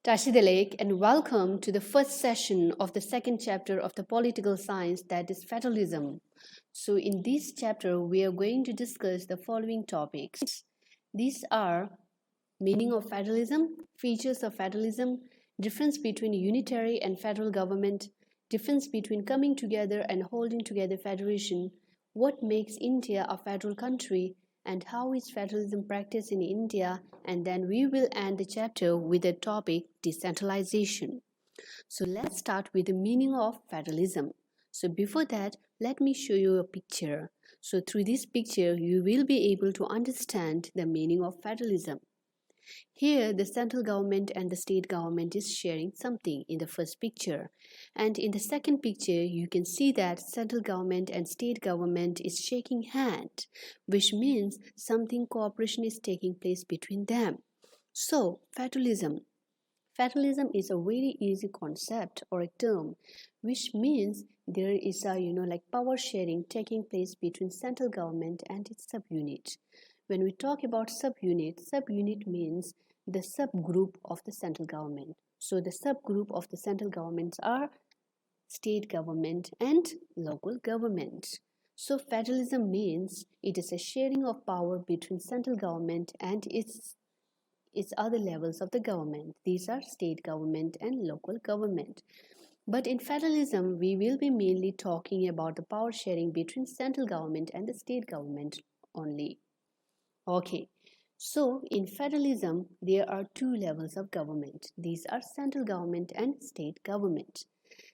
Tashidelek, and welcome to the first session of the second chapter of the political science, that is federalism. So in this chapter we are going to discuss the following topics. These are meaning of federalism, features of federalism, difference between unitary and federal government, difference between coming together and holding together federation, what makes India a federal country, and how is federalism practiced in India, and then we will end the chapter with the topic decentralization. So let's start with the meaning of federalism. So before that, let me show you a picture. So through this picture, you will be able to understand the meaning of federalism. Here, the central government and the state government is sharing something in the first picture. And in the second picture, you can see that central government and state government is shaking hand, which means something cooperation is taking place between them. So, federalism. Federalism is a very easy concept or a term, which means there is a power sharing taking place between central government and its subunit. When we talk about subunit means the subgroup of the central government. So the subgroup of the central governments are state government and local government. So federalism means it is a sharing of power between central government and its other levels of the government. These are state government and local government. But in federalism, we will be mainly talking about the power sharing between central government and the state government only. Okay, so in federalism, there are two levels of government. These are central government and state government.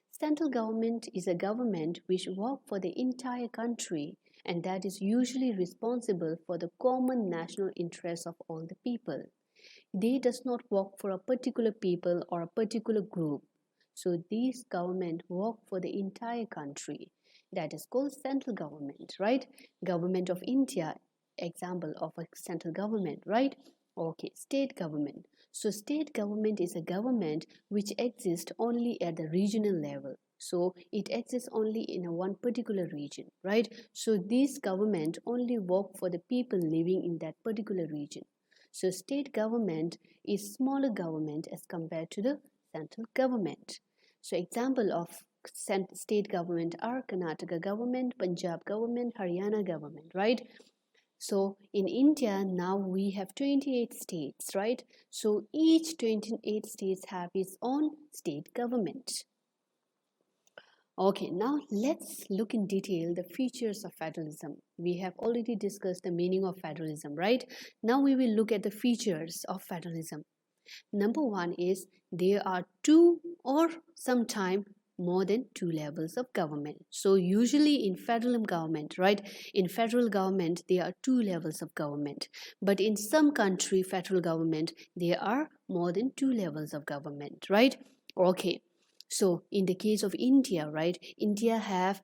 Central government is a government which works for the entire country, and that is usually responsible for the common national interests of all the people. They does not work for a particular people or a particular group. So these government work for the entire country. That is called central government, right? Government of India, example of a central government, right? Okay, state government. So state government is a government which exists only at the regional level. So it exists only in one particular region, right? So this government only work for the people living in that particular region. So state government is smaller government as compared to the central government. So example of state government are Karnataka government, Punjab government, Haryana government, right? So in India now we have 28 states, right? So each 28 states have its own state government. Okay, now let's look in detail the features of federalism. We have already discussed the meaning of federalism, right? Now we will look at the features of federalism. Number one is there are two or sometimes more than two levels of government. So usually in federal government, right? In federal government, there are two levels of government. But in some country, federal government, there are more than two levels of government, right? Okay. So in the case of India, right? India have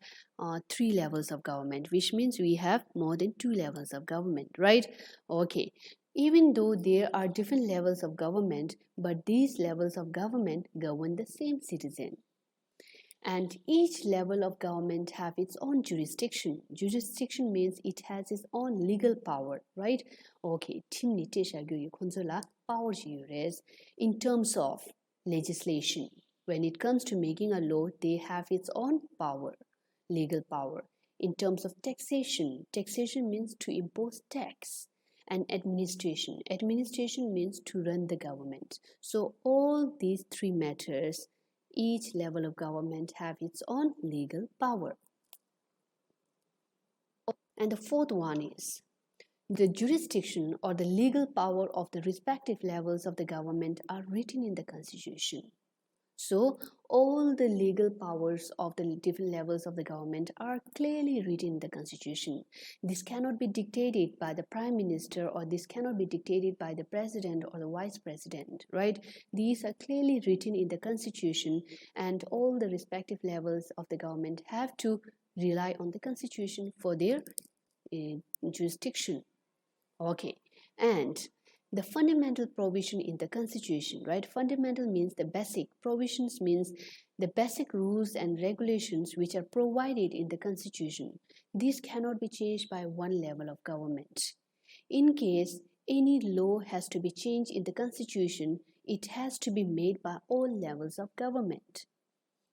three levels of government, which means we have more than two levels of government, right? Okay. Even though there are different levels of government, but these levels of government govern the same citizen. And each level of government have its own jurisdiction. Jurisdiction means it has its own legal power, right? Okay, power in terms of legislation. When it comes to making a law, they have its own power, legal power. In terms of taxation, taxation means to impose tax. And administration, administration means to run the government. So all these three matters, each level of government have its own legal power. And the fourth one is the jurisdiction or the legal power of the respective levels of the government are written in the Constitution. So all the legal powers of the different levels of the government are clearly written in the Constitution. This cannot be dictated by the Prime Minister, or this cannot be dictated by the President or the Vice President, right? These are clearly written in the Constitution, and all the respective levels of the government have to rely on the Constitution for their jurisdiction. Okay, and the fundamental provision in the Constitution, right? Fundamental means the basic, provisions means the basic rules and regulations which are provided in the Constitution. These cannot be changed by one level of government. In case any law has to be changed in the Constitution, it has to be made by all levels of government.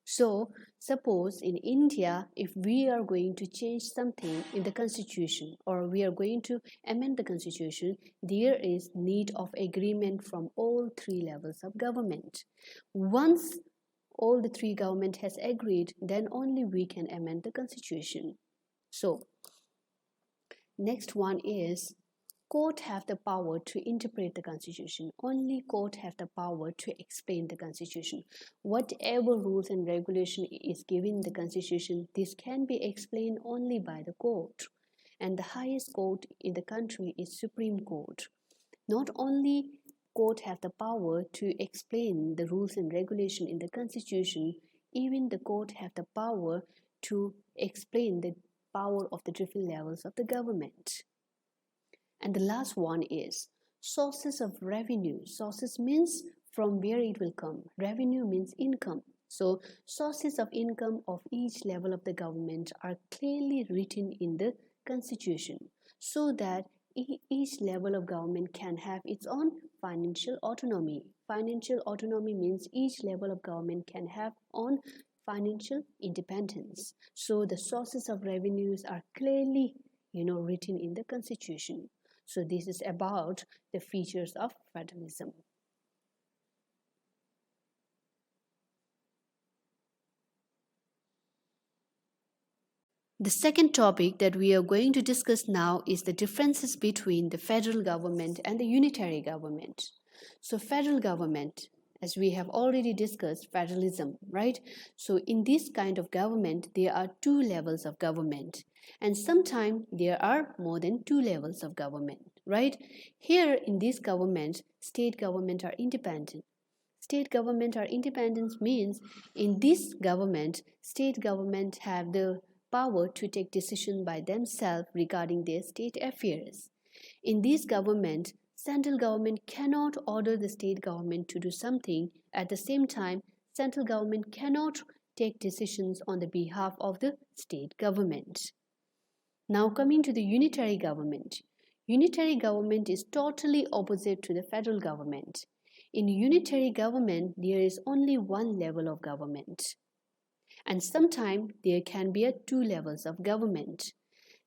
So, suppose in India, if we are going to change something in the constitution or we are going to amend the constitution, there is need of agreement from all three levels of government. Once all the three government has agreed, then only we can amend the constitution. So, next one is court have the power to interpret the constitution. Only court have the power to explain the constitution. Whatever rules and regulation is given in the constitution, this can be explained only by the court. And the highest court in the country is Supreme Court. Not only court have the power to explain the rules and regulation in the constitution, even the court have the power to explain the power of the different levels of the government. And the last one is sources of revenue. Sources means from where it will come. Revenue means income. So sources of income of each level of the government are clearly written in the constitution so that each level of government can have its own financial autonomy. Financial autonomy means each level of government can have own financial independence. So the sources of revenues are clearly written in the constitution. So this is about the features of federalism. The second topic that we are going to discuss now is the differences between the federal government and the unitary government. So federal government, as we have already discussed, federalism, right? So in this kind of government, there are two levels of government. And sometimes there are more than two levels of government, right? Here in this government, state government are independent. State government are independent means in this government, state government have the power to take decision by themselves regarding their state affairs. In this government, central government cannot order the state government to do something. At the same time, central government cannot take decisions on the behalf of the state government. Now coming to the unitary government. Unitary government is totally opposite to the federal government. In unitary government, there is only one level of government. And sometimes there can be two levels of government.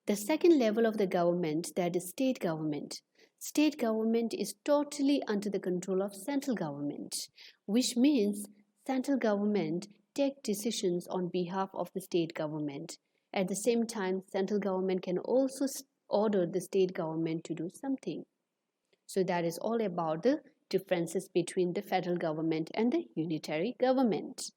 The second level of the government, that is state government. State government is totally under the control of central government, which means central government take decisions on behalf of the state government. At the same time, central government can also order the state government to do something. So that is all about the differences between the federal government and the unitary government.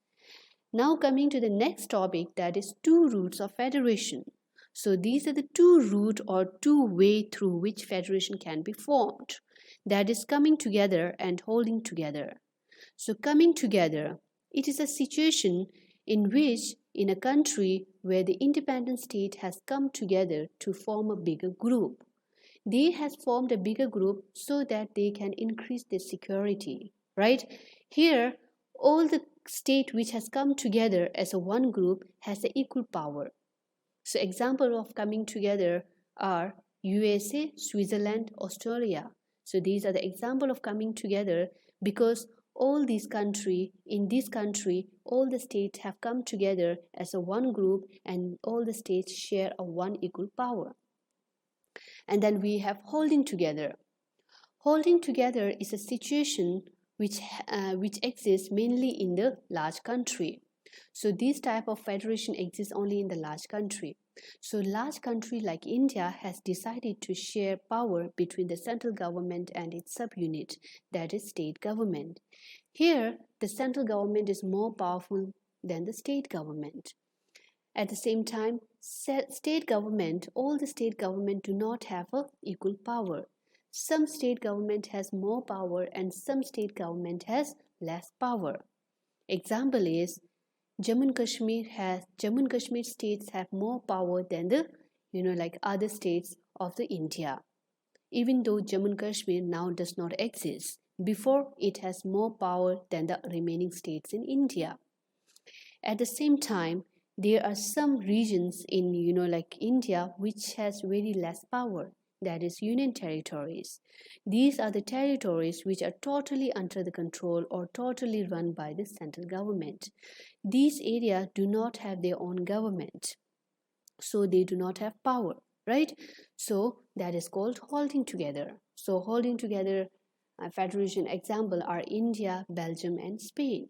Now coming to the next topic, that is two roots of federation. So these are the two routes or two ways through which federation can be formed. That is coming together and holding together. So coming together, it is a situation in which in a country where the independent state has come together to form a bigger group. They has formed a bigger group so that they can increase their security, right? Here, all the state which has come together as a one group has the equal power. So example of coming together are USA, Switzerland, Australia. So these are the example of coming together because all these country, in this country, all the states have come together as a one group and all the states share a one equal power. And then we have holding together. Holding together is a situation which exists mainly in the large country. So this type of federation exists only in the large country. So large country like India has decided to share power between the central government and its subunit, that is state government. Here, the central government is more powerful than the state government. At the same time, state government, all the state government do not have a equal power. Some state government has more power and some state government has less power. Example is Jammu and Kashmir states have more power than the other states of the India. Even though Jammu and Kashmir now does not exist, before it has more power than the remaining states in India. At the same time, there are some regions in India which has very less power. that is union territories. These are the territories which are totally under the control or totally run by the central government. These areas do not have their own government, so they do not have power, right? So that is called holding together. So holding together federation example are India, Belgium, and Spain.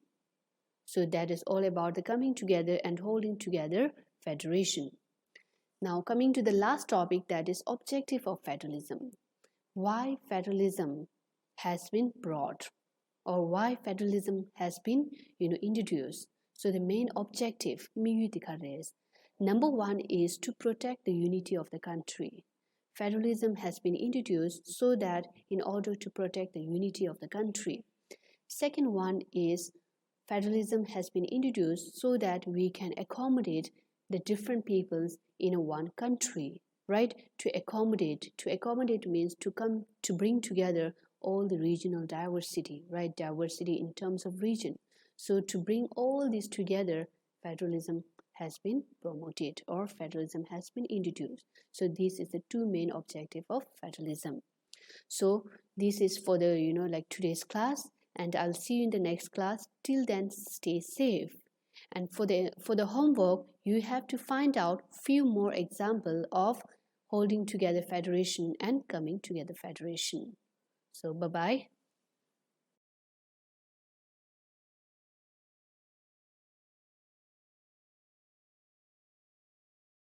So that is all about the coming together and holding together federation. Now coming to the last topic, that is objective of federalism. Why federalism has been brought, or why federalism has been introduced. So the main objective number one is to protect the unity of the country. Federalism has been introduced so that in order to protect the unity of the country. Second one is federalism has been introduced so that we can accommodate the different peoples in a one country, right? To accommodate means to bring together all the regional diversity, right? Diversity in terms of region. So to bring all this together, federalism has been promoted or federalism has been introduced. So this is the two main objective of federalism. So this is for the like today's class, and I'll see you in the next class. Till then, stay safe. And for the homework, you have to find out few more examples of holding together federation and coming together federation. So bye bye.